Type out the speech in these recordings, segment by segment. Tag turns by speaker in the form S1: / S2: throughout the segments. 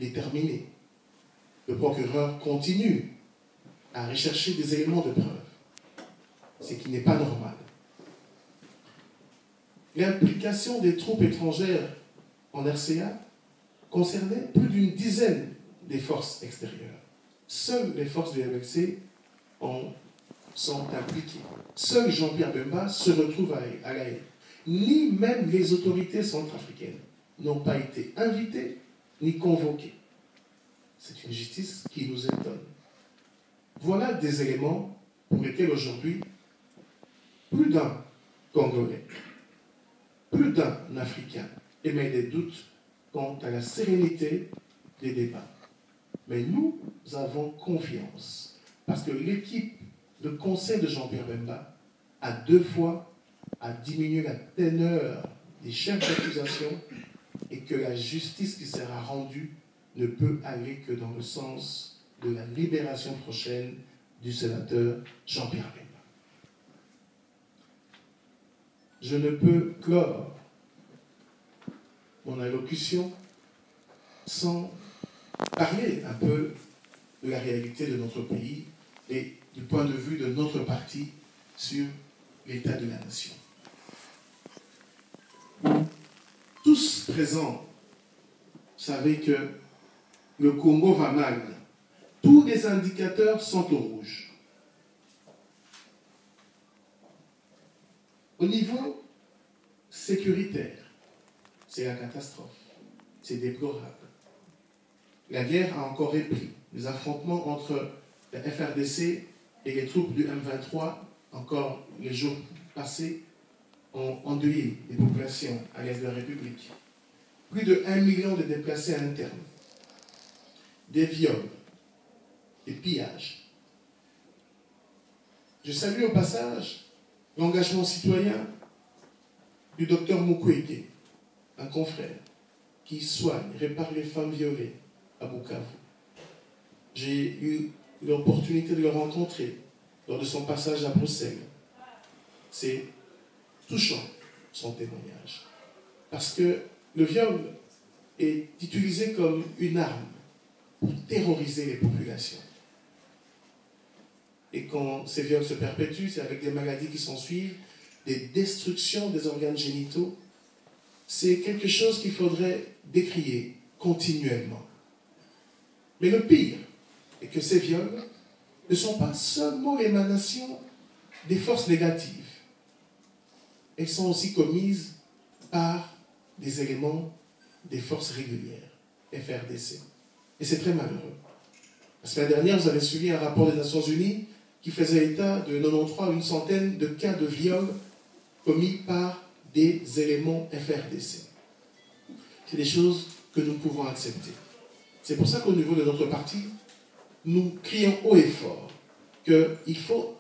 S1: déterminée. Le procureur continue à rechercher des éléments de preuve, ce qui n'est pas normal. L'implication des troupes étrangères en RCA concernait plus d'une dizaine des forces extérieures. Seules les forces du MLC sont impliquées. Seul Jean-Pierre Bemba se retrouve à La Haye. Ni même les autorités centrafricaines n'ont pas été invitées ni convoquées. C'est une justice qui nous étonne. Voilà des éléments pour lesquels aujourd'hui, plus d'un Congolais, plus d'un Africain émet des doutes quant à la sérénité des débats. Mais nous avons confiance, parce que l'équipe de conseil de Jean-Pierre Bemba a 2 fois diminué la teneur des chefs d'accusation et que la justice qui sera rendue ne peut aller que dans le sens de la libération prochaine du sénateur Jean-Pierre Bemba. Je ne peux clore mon allocution sans parler un peu de la réalité de notre pays et du point de vue de notre parti sur l'état de la nation. Tous présents savez que le Congo va mal. Tous les indicateurs sont au rouge. Au niveau sécuritaire, c'est la catastrophe. C'est déplorable. La guerre a encore repris. Les affrontements entre la FRDC et les troupes du M23, encore les jours passés, ont endeuillé les populations à l'est de la République. Plus de 1 million de déplacés internes, des viols, des pillages. Je salue au passage l'engagement citoyen du docteur Mukwege, un confrère qui soigne, répare les femmes violées à Bukavu. J'ai eu l'opportunité de le rencontrer lors de son passage à Bruxelles. C'est touchant, son témoignage. Parce que le viol est utilisé comme une arme pour terroriser les populations. Et quand ces viols se perpétuent, c'est avec des maladies qui s'en suivent, des destructions des organes génitaux. C'est quelque chose qu'il faudrait décrier continuellement. Mais le pire est que ces viols ne sont pas seulement l'émanation des forces négatives. Elles sont aussi commises par des éléments des forces régulières, FRDC. Et c'est très malheureux. La semaine dernière, vous avez suivi un rapport des Nations Unies qui faisait état de 93 à une centaine de cas de viol commis par des éléments FRDC. C'est des choses que nous pouvons accepter. C'est pour ça qu'au niveau de notre parti, nous crions haut et fort qu'il faut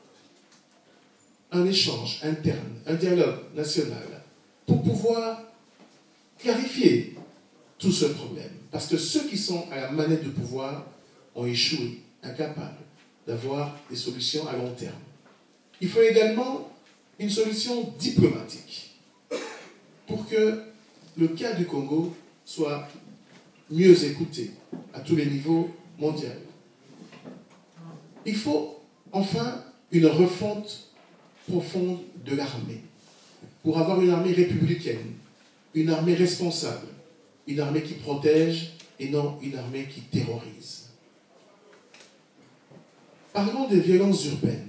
S1: un échange interne, un dialogue national pour pouvoir clarifier tout ce problème. Parce que ceux qui sont à la manette du pouvoir ont échoué, incapables d'avoir des solutions à long terme. Il faut également une solution diplomatique pour que le cas du Congo soit mieux écouté à tous les niveaux mondiaux. Il faut enfin une refonte profonde de l'armée pour avoir une armée républicaine, une armée responsable, une armée qui protège et non une armée qui terrorise. Parlons des violences urbaines.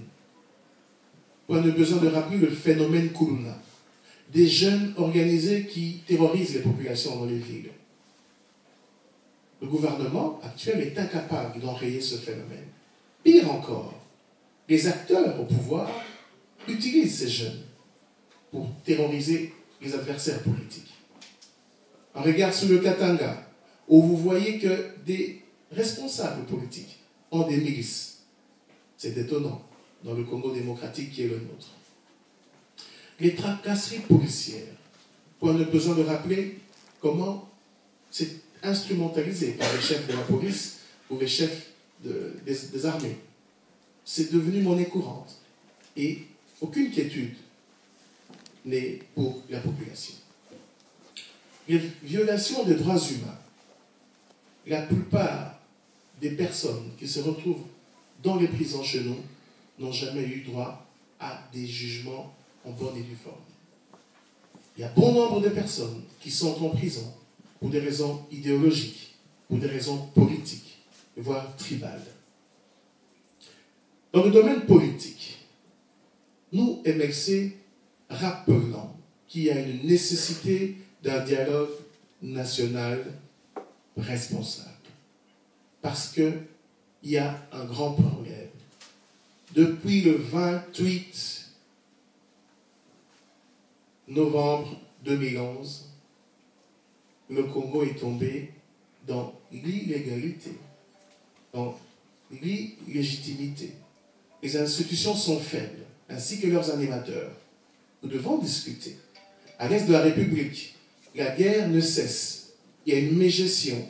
S1: On a besoin de rappeler le phénomène Kuluna, des jeunes organisés qui terrorisent les populations dans les villes. Le gouvernement actuel est incapable d'enrayer ce phénomène. Pire encore, les acteurs au pouvoir utilisent ces jeunes pour terroriser les adversaires politiques. On regarde sur le Katanga, où vous voyez que des responsables politiques ont des milices. C'est étonnant dans le Congo démocratique qui est le nôtre. Les tracasseries policières, on a besoin de rappeler comment c'est instrumentalisé par les chefs de la police ou les chefs des armées. C'est devenu monnaie courante et aucune quiétude n'est pour la population. Les violations des droits humains. la plupart des personnes qui se retrouvent dans les prisons chez nous n'ont jamais eu droit à des jugements en bonne et due forme. Il y a bon nombre de personnes qui sont en prison pour des raisons idéologiques, pour des raisons politiques, voire tribales. Dans le domaine politique, nous, MLC, rappelons qu'il y a une nécessité d'un dialogue national responsable. Parce qu'il y a un grand problème. Depuis le 28 novembre 2011, le Congo est tombé dans l'illégalité, dans l'illégitimité. Les institutions sont faibles, ainsi que leurs animateurs. Nous devons discuter. À l'est de la République, la guerre ne cesse. Il y a une mégestion.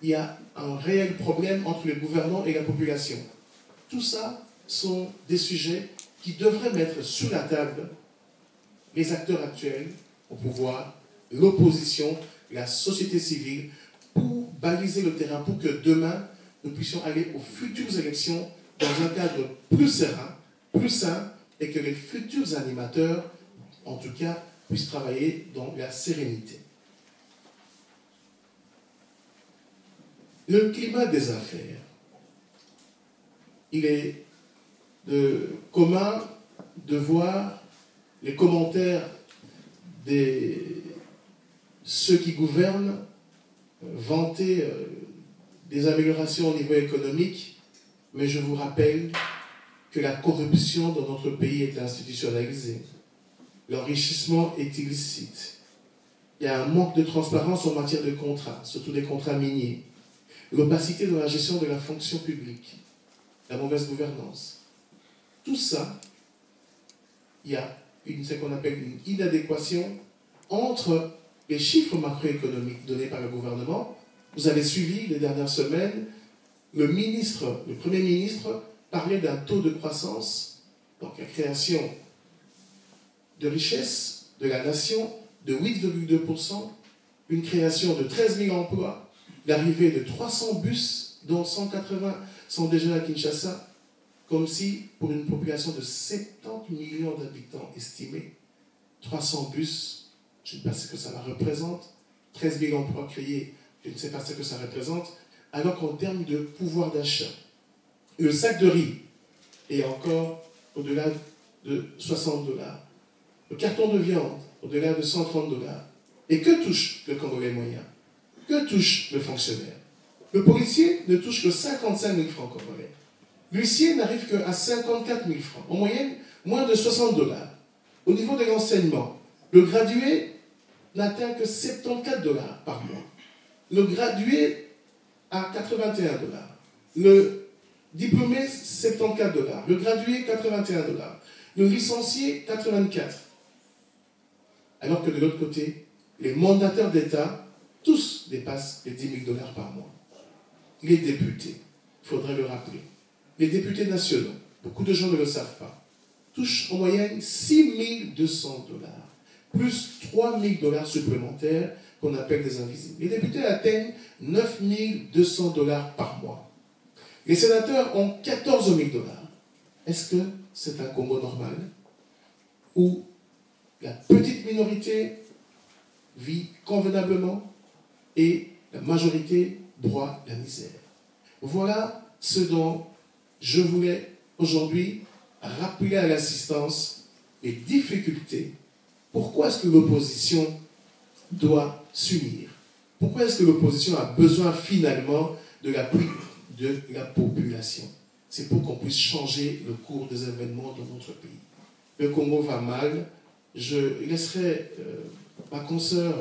S1: Il y a un réel problème entre le gouvernement et la population. Tout ça sont des sujets qui devraient mettre sur la table les acteurs actuels au pouvoir, l'opposition, la société civile, pour baliser le terrain, pour que demain, nous puissions aller aux futures élections dans un cadre plus serein, plus sain, et que les futurs animateurs, en tout cas, puissent travailler dans la sérénité. Le climat des affaires, il est commun de voir les commentaires de ceux qui gouvernent vanter des améliorations au niveau économique, mais je vous rappelle que la corruption dans notre pays est institutionnalisée. L'enrichissement est illicite. Il y a un manque de transparence en matière de contrats, surtout des contrats miniers. L'opacité dans la gestion de la fonction publique, la mauvaise gouvernance. Tout ça, il y a ce qu'on appelle une inadéquation entre les chiffres macroéconomiques donnés par le gouvernement. Vous avez suivi les dernières semaines, le Premier ministre parlait d'un taux de croissance, donc la création de richesse de la nation de 8,2%, une création de 13 000 emplois, l'arrivée de 300 bus, dont 180 sont déjà à Kinshasa, comme si, pour une population de 70 millions d'habitants estimés, 300 bus, je ne sais pas ce que ça représente, 13 000 emplois créés, je ne sais pas ce que ça représente, alors qu'en termes de pouvoir d'achat, le sac de riz est encore au-delà de 60 $, le carton de viande au-delà de 130 $. Et que touche le Congolais moyen? Que touche le fonctionnaire? Le policier ne touche que 55 000 francs congolais. L'huissier n'arrive qu'à 54 000 francs. En moyenne, moins de 60 $. Au niveau de l'enseignement, le gradué n'atteint que 74 $ par mois. Le gradué à 81 $. Le diplômé, 74 $. Le gradué, 81 $. Le licencié, 84 $. Alors que de l'autre côté, les mandataires d'État, tous dépassent les 10 000 $ par mois. Les députés, il faudrait le rappeler, les députés nationaux, beaucoup de gens ne le savent pas, touchent en moyenne 6 200 $, plus 3 000 $ supplémentaires qu'on appelle des invisibles. Les députés atteignent 9 200 $ par mois. Les sénateurs ont 14 000 $. Est-ce que c'est un Congo normal où la petite minorité vit convenablement et la majorité broie la misère? Voilà ce dont je voulais aujourd'hui rappeler à l'assistance les difficultés. Pourquoi est-ce que l'opposition doit s'unir? Pourquoi est-ce que l'opposition a besoin finalement de l'appui de la population? C'est pour qu'on puisse changer le cours des événements dans notre pays. Le Congo va mal. Je laisserai ma consoeur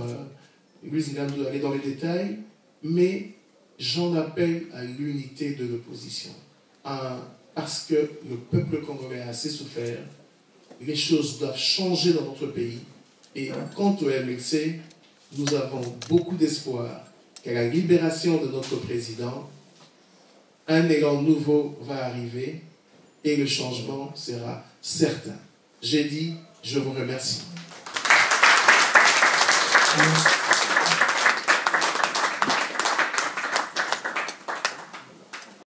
S1: Louise Ngamdou aller dans les détails, mais j'en appelle à l'unité de l'opposition. Parce que le peuple congolais a assez souffert, les choses doivent changer dans notre pays. Et quant au MLC, nous avons beaucoup d'espoir qu'à la libération de notre président, un élan nouveau va arriver et le changement sera certain. J'ai dit, je vous remercie.